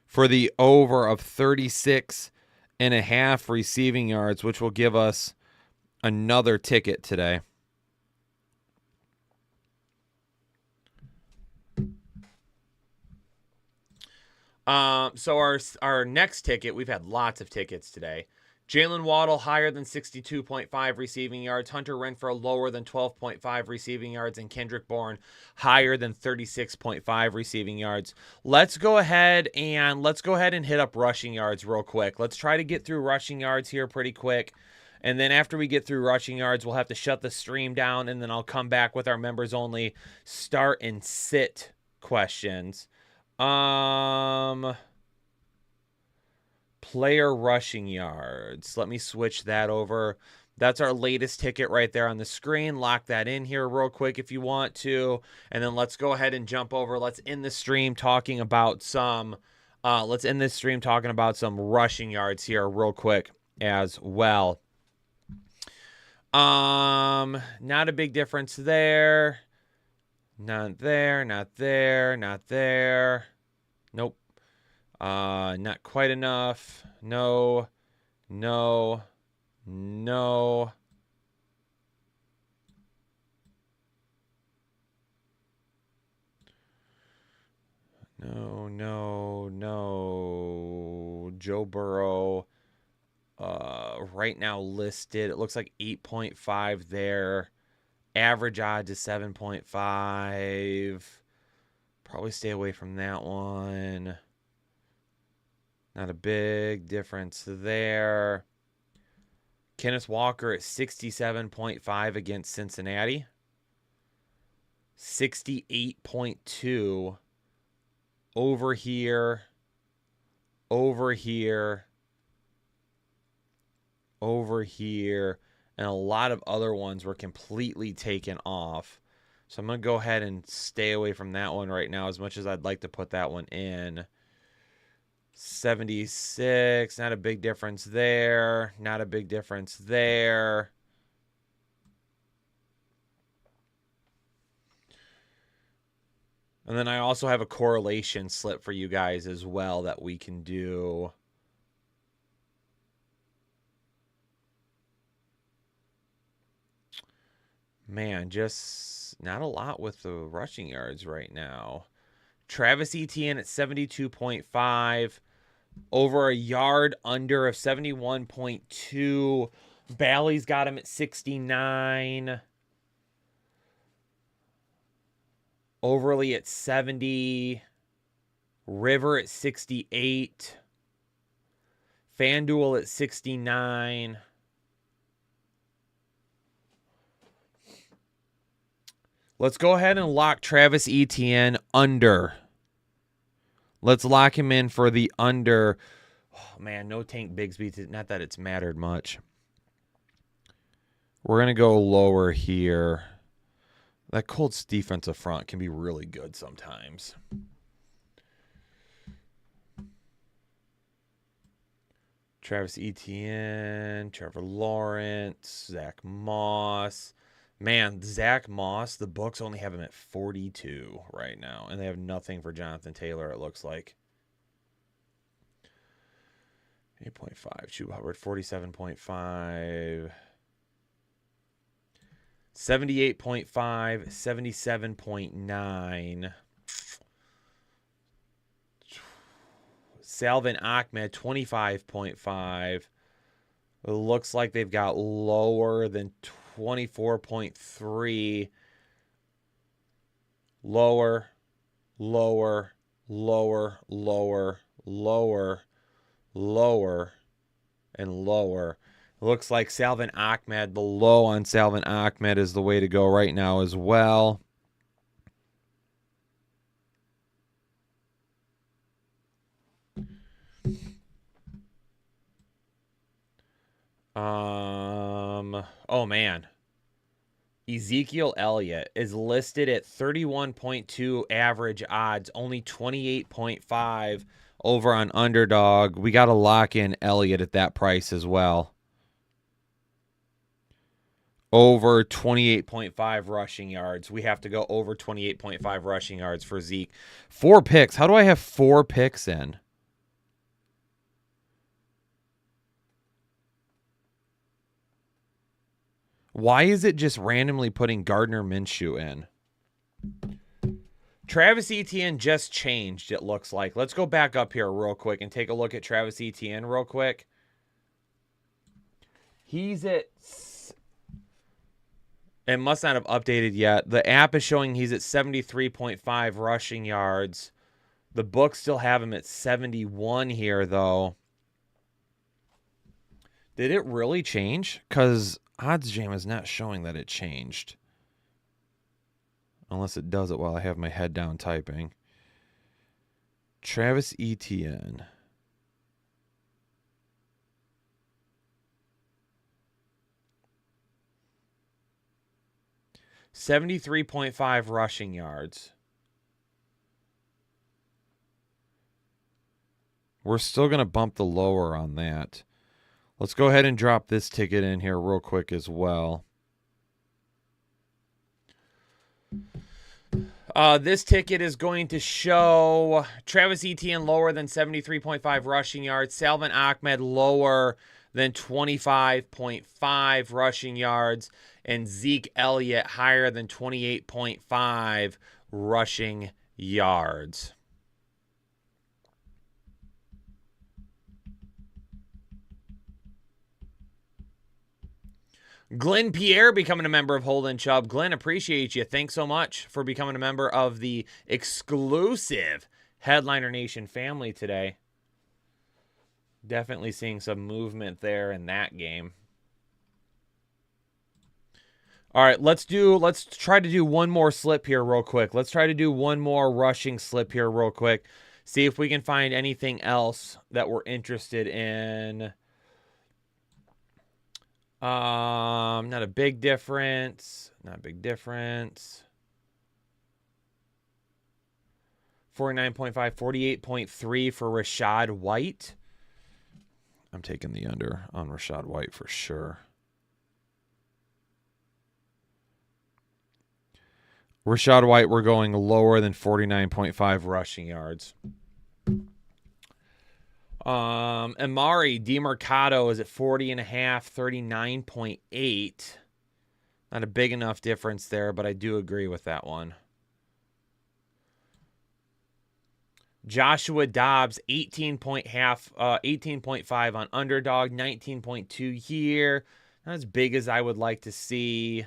for the over of 36.5 receiving yards, which will give us another ticket today. So our next ticket, we've had lots of tickets today. Jalen Waddle higher than 62.5 receiving yards. Hunter Renfrow lower than 12.5 receiving yards. And Kendrick Bourne higher than 36.5 receiving yards. Let's go ahead and hit up rushing yards real quick. Let's try to get through rushing yards here pretty quick. And then after we get through rushing yards, we'll have to shut the stream down. And then I'll come back with our members only start and sit questions. Player rushing yards. Let me switch that over. That's our latest ticket right there on the screen. Lock that in here real quick if you want to. And then let's go ahead and jump over. Let's end the stream talking about some rushing yards here real quick as well. Not a big difference there. Not there, not there, not there. Nope. Not quite enough. No. No. No. No, no, no. Joe Burrow, right now listed. It looks like 8.5 there. Average odds is 7.5. Probably stay away from that one. Not a big difference there. Kenneth Walker at 67.5 against Cincinnati. 68.2 over here. Over here. Over here. And a lot of other ones were completely taken off. So I'm going to go ahead and stay away from that one right now as much as I'd like to put that one in. 76. Not a big difference there. Not a big difference there. And then I also have a correlation slip for you guys as well that we can do. Man, just not a lot with the rushing yards right now. Travis Etienne at 72.5. Over a yard under of 71.2. Bally's got him at 69. Overly at 70. River at 68. FanDuel at 69. Let's go ahead and lock Travis Etienne under. Let's lock him in for the under. Oh, man, no Tank Bigsby. Not that it's mattered much. We're going to go lower here. That Colts defensive front can be really good sometimes. Travis Etienne, Trevor Lawrence, Zach Moss. Man, Zach Moss, the books only have him at 42 right now, and they have nothing for Jonathan Taylor, it looks like. 8.5. Chuba Hubbard, 47.5. 78.5. 77.9. Salvin Ahmed, 25.5. It looks like they've got lower than 24.3. Lower, lower, lower, lower, lower, lower, and lower. It looks like Salvin Ahmed, the low on Salvin Ahmed is the way to go right now as well. Oh man. Ezekiel Elliott is listed at 31.2 average odds, only 28.5 over on Underdog. We got to lock in Elliott at that price as well. Over 28.5 rushing yards. We have to go over 28.5 rushing yards for Zeke. 4 picks. How do I have 4 picks in? Why is it just randomly putting Gardner Minshew in? Travis Etienne just changed, it looks like. Let's go back up here real quick and take a look at Travis Etienne real quick. He's at... It must not have updated yet. The app is showing he's at 73.5 rushing yards. The books still have him at 71 here, though. Did it really change? Because OddsJam is not showing that it changed. Unless it does it while I have my head down typing. Travis Etienne. $73.5 rushing yards. We're still going to bump the lower on that. Let's go ahead and drop this ticket in here real quick as well. This ticket is going to show Travis Etienne lower than 73.5 rushing yards. Salvon Ahmed lower than 25.5 rushing yards. And Zeke Elliott higher than 28.5 rushing yards. Glenn Pierre becoming a member of Holden Chubb. Glenn, appreciate you. Thanks so much for becoming a member of the exclusive Headliner Nation family today. Definitely seeing some movement there in that game. All right, let's try to do one more slip here real quick. Let's try to do one more rushing slip here real quick. See if we can find anything else that we're interested in. Not a big difference. Not a big difference. 49.5, 48.3 for Rachaad White. I'm taking the under on Rachaad White for sure. Rachaad White, we're going lower than 49.5 rushing yards. Amari DiMercato is at 40.5, 39.8. Not a big enough difference there, but I do agree with that one. Joshua Dobbs, 18.5 on Underdog, 19.2 here. Not as big as I would like to see.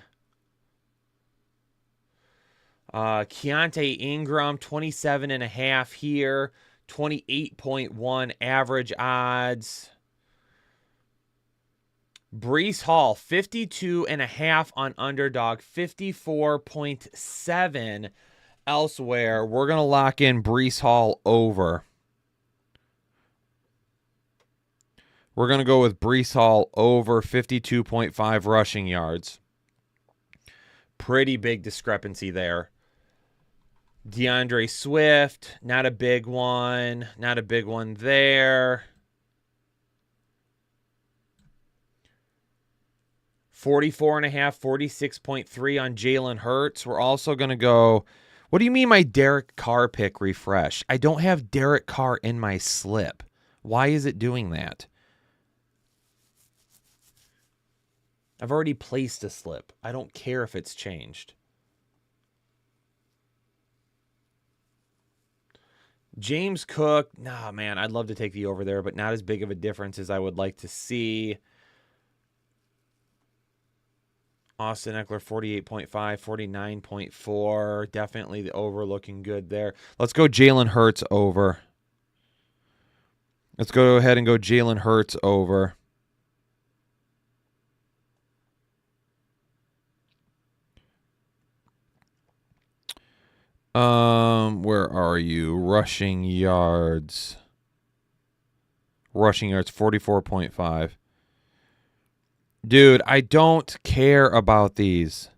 Keontae Ingram, 27.5 here. 28.1 average odds. Breece Hall, 52.5 on Underdog, 54.7 elsewhere. We're going to lock in Breece Hall over. We're going to go with Breece Hall over 52.5 rushing yards. Pretty big discrepancy there. DeAndre Swift, not a big one. Not a big one there. 44.5, 46.3 on Jalen Hurts. We're also going to go... What do you mean my Derek Carr pick refresh? I don't have Derek Carr in my slip. Why is it doing that? I've already placed a slip. I don't care if it's changed. James Cook, nah, man, I'd love to take the over there, but not as big of a difference as I would like to see. Austin Eckler, 48.5, 49.4. Definitely the over looking good there. Let's go Jalen Hurts over. Let's go ahead and go Jalen Hurts over. Where are you? Rushing yards. Rushing yards, 44.5. Dude, I don't care about these.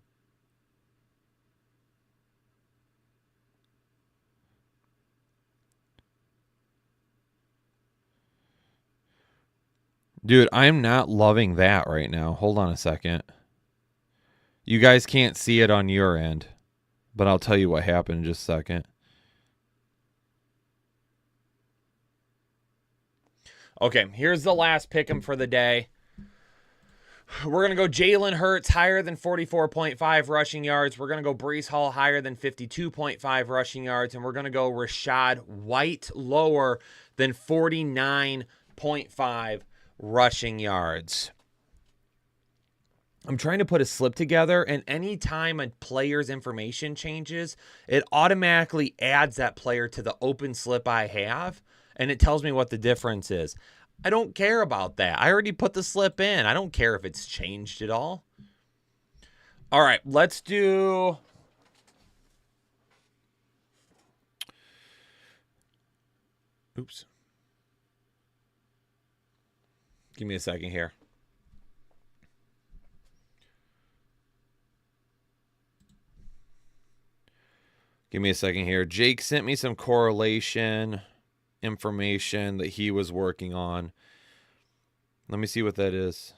Dude, I'm not loving that right now. Hold on a second. You guys can't see it on your end, but I'll tell you what happened in just a second. Okay, here's the last pick'em for the day. We're going to go Jalen Hurts higher than 44.5 rushing yards. We're going to go Breece Hall higher than 52.5 rushing yards. And we're going to go Rachaad White lower than 49.5 rushing yards. I'm trying to put a slip together, and anytime a player's information changes, it automatically adds that player to the open slip I have, and it tells me what the difference is. I don't care about that. I already put the slip in. I don't care if it's changed at all. All right, let's do... Oops. Give me a second here. Give me a second here. Jake sent me some correlation information that he was working on. Let me see what that is.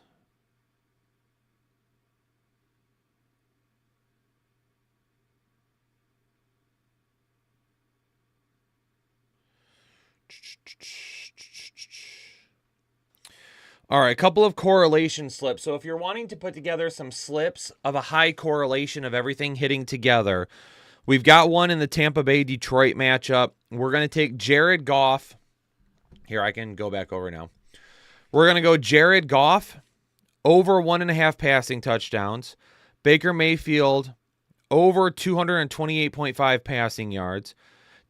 All right, a couple of correlation slips. So if you're wanting to put together some slips of a high correlation of everything hitting together, we've got one in the Tampa Bay-Detroit matchup. We're going to take Jared Goff. Here, I can go back over now. We're going to go Jared Goff over 1.5 passing touchdowns. Baker Mayfield over 228.5 passing yards.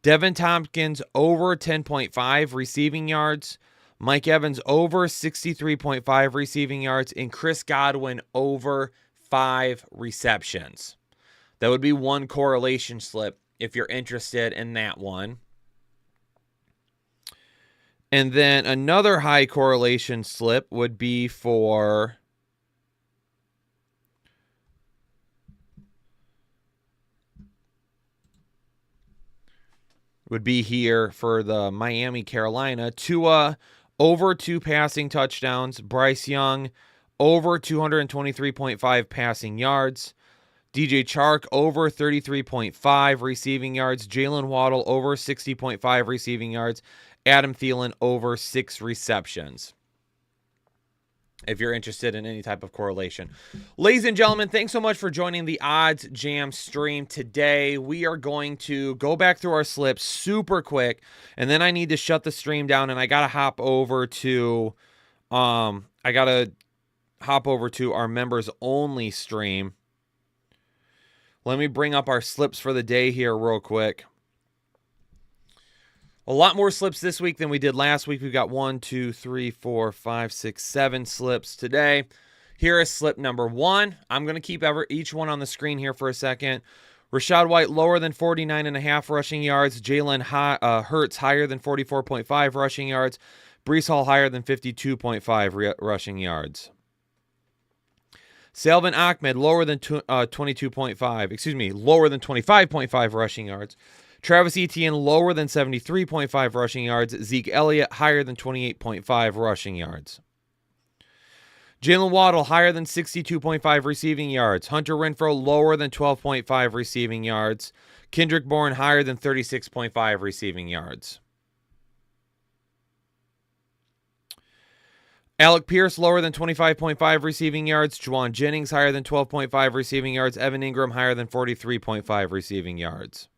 Devin Tompkins over 10.5 receiving yards. Mike Evans over 63.5 receiving yards. And Chris Godwin over 5 receptions. That would be one correlation slip if you're interested in that one. And then another high correlation slip would be for here for the Miami Carolina. Tua over 2 passing touchdowns. Bryce Young over 223.5 passing yards. DJ Chark over 33.5 receiving yards. Jalen Waddle over 60.5 receiving yards. Adam Thielen over 6 receptions. If you're interested in any type of correlation. Ladies and gentlemen, thanks so much for joining the OddsJam stream today. We are going to go back through our slips super quick, and then I need to shut the stream down, and I got to hop over to our members only stream. Let me bring up our slips for the day here real quick. A lot more slips this week than we did last week. We've got 1, 2, 3, 4, 5, 6, 7 slips today. Here is slip number 1. I'm going to keep each one on the screen here for a second. Rachaad White lower than 49.5 rushing yards. Jalen Hurts higher than 44.5 rushing yards. Breece Hall higher than 52.5 rushing yards. Salvin Ahmed lower than 25.5 rushing yards. Travis Etienne lower than 73.5 rushing yards. Zeke Elliott higher than 28.5 rushing yards. Jalen Waddle higher than 62.5 receiving yards. Hunter Renfrow lower than 12.5 receiving yards. Kendrick Bourne higher than 36.5 receiving yards. Alec Pierce lower than 25.5 receiving yards. Juwan Jennings higher than 12.5 receiving yards. Evan Ingram higher than 43.5 receiving yards.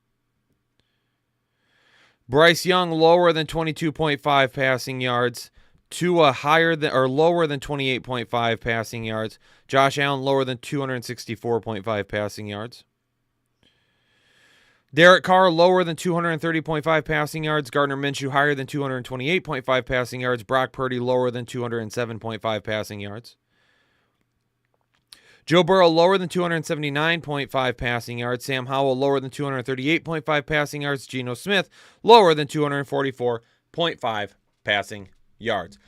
Bryce Young lower than 22.5 passing yards. Tua lower than 28.5 passing yards. Josh Allen lower than 264.5 passing yards. Derek Carr lower than 230.5 passing yards. Gardner Minshew higher than 228.5 passing yards. Brock Purdy lower than 207.5 passing yards. Joe Burrow lower than 279.5 passing yards. Sam Howell lower than 238.5 passing yards. Geno Smith lower than 244.5 passing yards.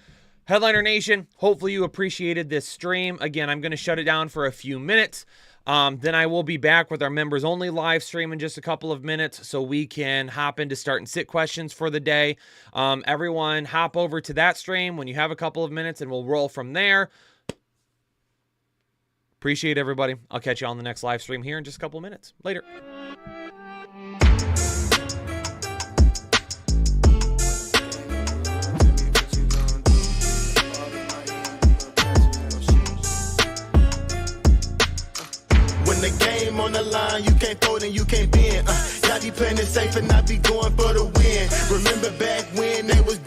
Headliner Nation, hopefully you appreciated this stream. Again, I'm going to shut it down for a few minutes. Then I will be back with our members only live stream in just a couple of minutes so we can hop into start and sit questions for the day. Everyone hop over to that stream when you have a couple of minutes and we'll roll from there. Appreciate everybody. I'll catch you on the next live stream here in just a couple of minutes. Later. When the game on the line, you can't fold and you can't bend. Y'all be playing it safe and I be going for the win. Remember back when they was down.